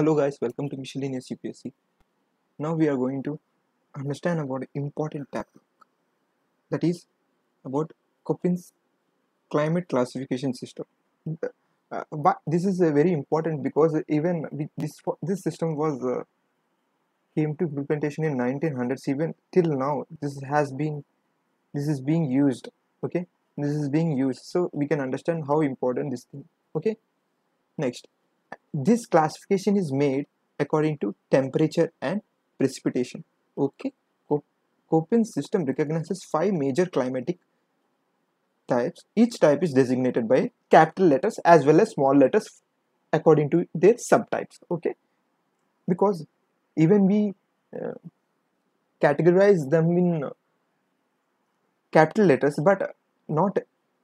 Hello guys, welcome to Miscellaneous UPSC. Now we are going to understand about an important topic, that is about Köppen's climate classification system. But this is very important because even this system was came to implementation in 1900s. Even till now, this is being used. Okay, this is being used, so we can understand how important this thing. Okay, next, this classification is made according to temperature and precipitation. Okay, Köppen's system recognizes five major climatic types. Each type is designated by capital letters as well as small letters according to their subtypes. Okay, because even we uh, categorize them in capital letters, but not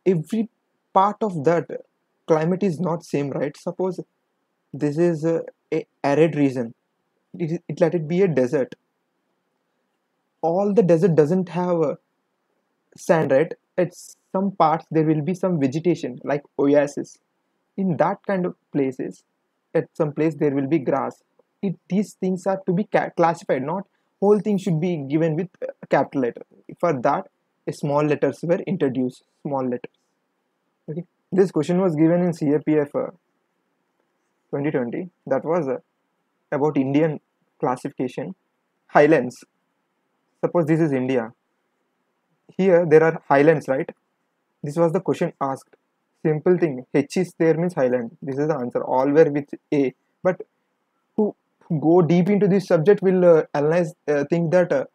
every part of that climate is not same, right? Suppose this is a arid region, let it be a desert. All the desert doesn't have sand, right? At some parts there will be some vegetation like oasis. In that kind of places, at some place there will be grass. These things are to be classified, not whole thing should be given with a capital letter. For that, a small letters were introduced, small letters. Okay, this question was given in CAPF 2020. That was about Indian classification. Highlands, suppose this is India. Here there are highlands, right? This was the question asked. Simple thing. H is there means highland. This is the answer. All were with A. But who go deep into this subject will analyze, think that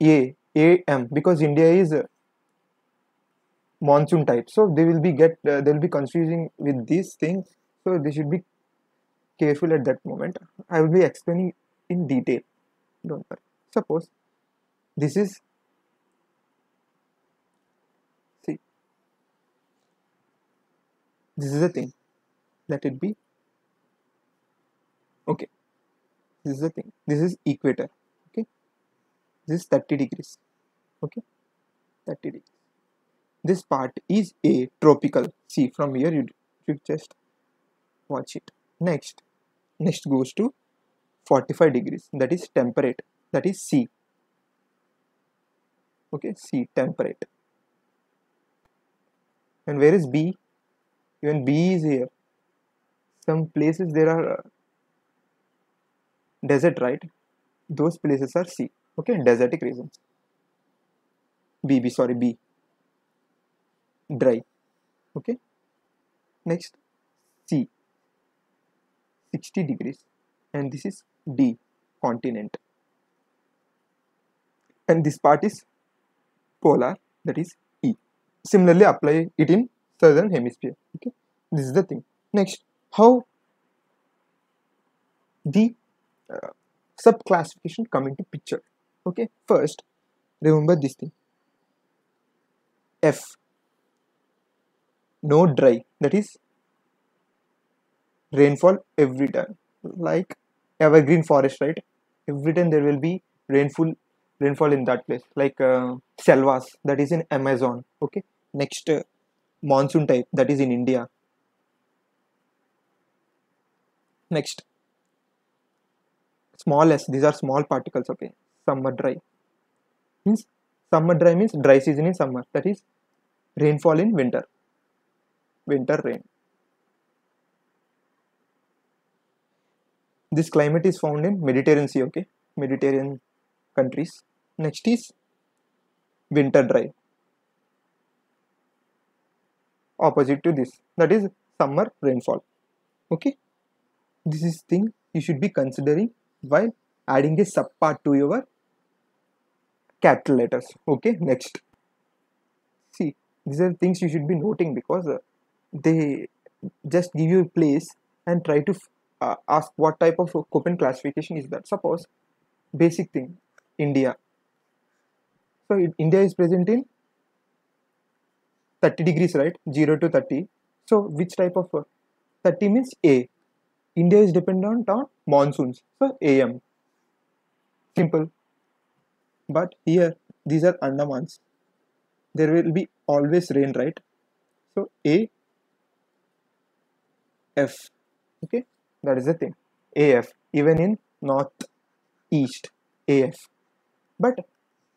A M, because India is monsoon type. So they will be confusing with these things. So they should be careful at that moment. I will be explaining in detail. Don't worry. Suppose this is, see, this is the thing. Let it be. Okay. This is the thing. This is equator. Okay. This is 30 degrees. Okay. 30 degrees. This part is a tropical. See, from here you just watch it. Next goes to 45 degrees. That is temperate. That is C. Okay, C, temperate. And where is B? Even B is here. Some places there are desert, right? Those places are C. Okay, desertic regions. Sorry, B, dry. Okay, next C, 60 degrees. And this is D, continent. And this part is polar, that is E. Similarly, apply it in southern hemisphere. Okay, this is the thing. Next, how the sub classification come into picture. Okay, first remember this thing. F, no dry, that is rainfall every time, like evergreen forest, right? Every time there will be rainfall in that place, like selvas, that is in Amazon. Okay, next, monsoon type, that is in India. Next, small s, these are small particles. Okay, summer dry means, dry season in summer, that is rainfall in winter rain. This climate is found in Mediterranean Sea. Okay, Mediterranean countries. Next is winter dry, opposite to this, that is summer rainfall. Okay, this is thing you should be considering while adding a subpart to your capital letters. Okay, next, see, these are things you should be noting because they just give you a place and try to ask what type of Köppen classification is that. Suppose basic thing, India. So India is present in 30 degrees, right? 0 to 30. So which type of 30 means A. India is dependent on monsoons. So AM. Simple. But here these are Andamans. There will be always rain, right? So A F. Okay, that is the thing. AF, even in northeast AF. But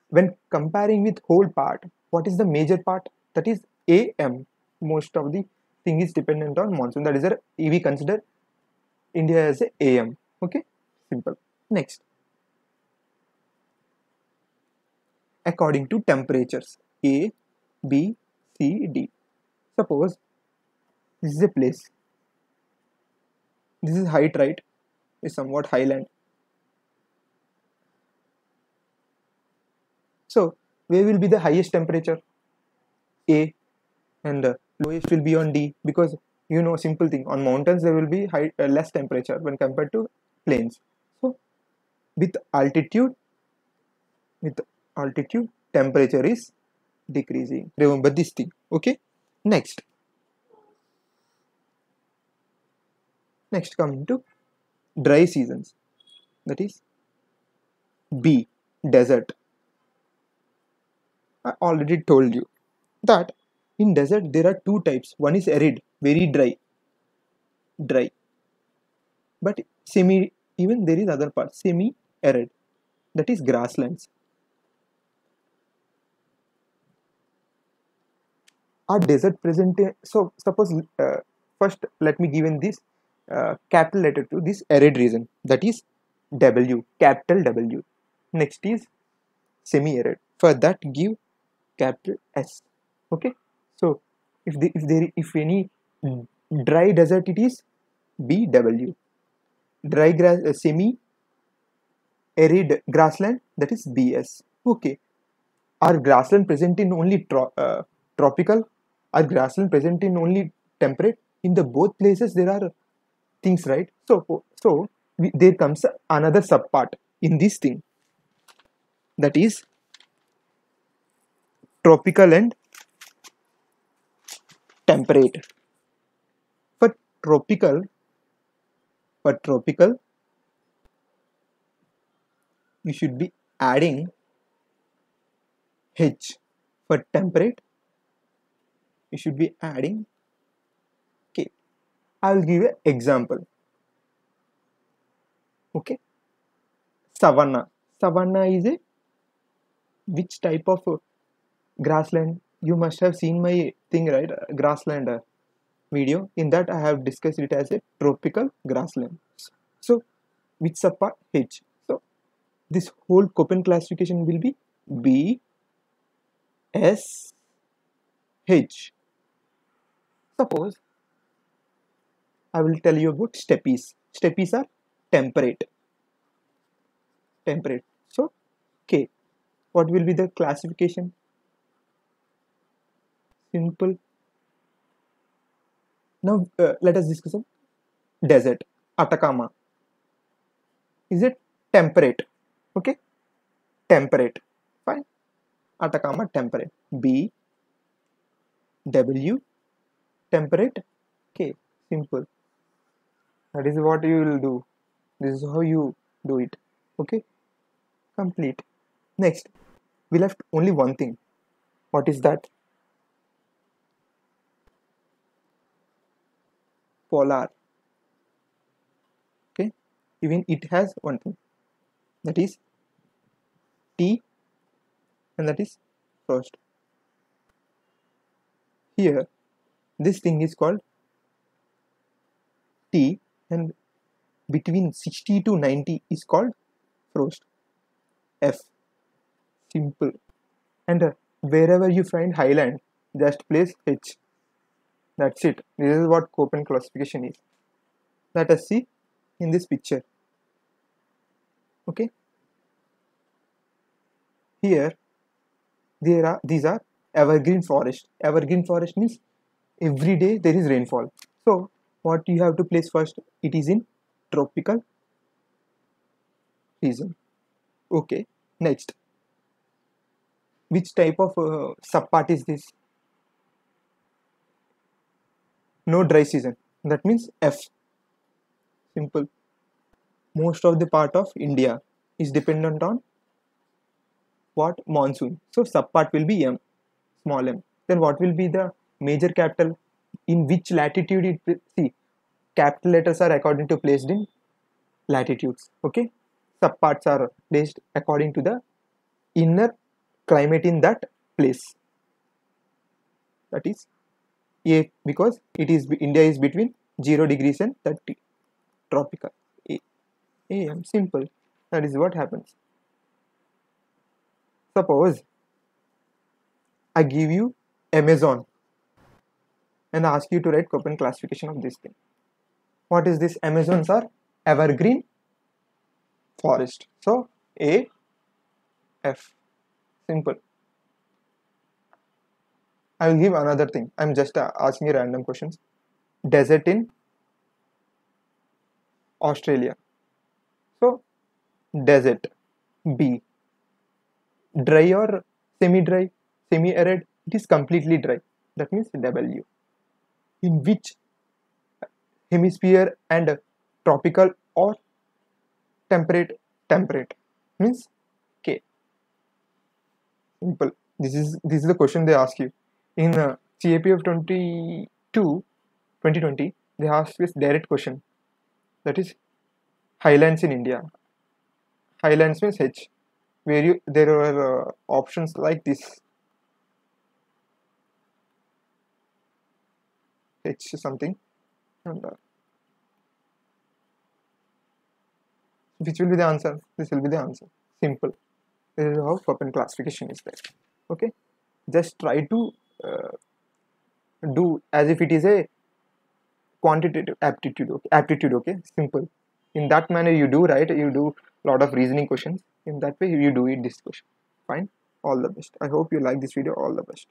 when comparing with whole part, what is the major part? That is AM. Most of the thing is dependent on monsoon. That is we consider India as a AM. Okay, simple. Next, according to temperatures A, B, C, D. Suppose this is a place. This is height, right? Is somewhat highland. So where will be the highest temperature? A, and lowest will be on D, because you know simple thing, on mountains there will be less temperature when compared to plains. So with altitude with altitude temperature is decreasing. Remember this thing. Okay, next come to dry seasons. That is B, desert. I already told you that in desert there are two types. One is arid, very dry, but semi, even there is other part, semi arid, that is grasslands. Are desert present so suppose first let me give in this capital letter to this arid region, that is W, capital W. Next is semi arid, for that give capital S. Okay, so if any dry desert, it is BW. Dry grass, semi arid grassland, that is BS. Okay, are grassland present in only tropical? Are grassland present in only temperate? In the both places there are things, right? So there comes another subpart in this thing, that is tropical and temperate. For tropical, for tropical, you should be adding H. For temperate, you should be adding K. I will give an example. Okay, savanna. Savanna is a which type of grassland? You must have seen my thing, right? Grassland video. In that I have discussed it as a tropical grassland. So which subpart? H. So this whole Köppen classification will be B, S, H. Suppose I will tell you about steppes. Steppes are temperate. Temperate. So K. What will be the classification? Simple. Now let us discuss on desert. Atacama. Is it temperate? Okay. Temperate. Fine. Atacama temperate. B, W, temperate, K. Simple. That is what you will do. This is how you do it. Okay. Complete. Next, we left only one thing. What is that? Polar. Okay. Even it has one thing. That is T, and that is frost. Here, this thing is called T, and between 60 to 90 is called frost. F. Simple. And wherever you find highland, just place H. That's it. This is what Köppen classification is. Let us see in this picture. Okay. Here, these are evergreen forest. Evergreen forest means every day there is rainfall. So what you have to place first? It is in tropical region. Okay. Next, which type of subpart is this? No dry season. That means F. Simple. Most of the part of India is dependent on what? Monsoon. So subpart will be M, small m. Then what will be the major capital? In which latitude it will? See, capital letters are according to placed in latitudes. Okay, subparts are placed according to the inner climate in that place. That is A, because it is India is between 0 degrees and 30, tropical. A, simple. That is what happens. Suppose I give you Amazon and ask you to write Köppen classification of this thing. What is this? Amazons are evergreen forest. So A, F. Simple. I will give another thing. I'm just asking you random questions. Desert in Australia. So desert. B. Dry or semi-dry? Semi-arid? It is completely dry. That means W. In which hemisphere? And tropical or temperate? Temperate means K. Simple. This is the question they ask you in CAP of 2020. They ask this direct question, that is highlands in India. Highlands means H, where there are options like this, H something, and which will be the answer? This will be the answer. Simple. This is how Köppen classification is there. Okay, just try to do as if it is a quantitative aptitude. Okay, aptitude. Okay, simple. In that manner you do, right? You do a lot of reasoning questions. In that way you do it this question. Fine. All the best. I hope you like this video. All the best.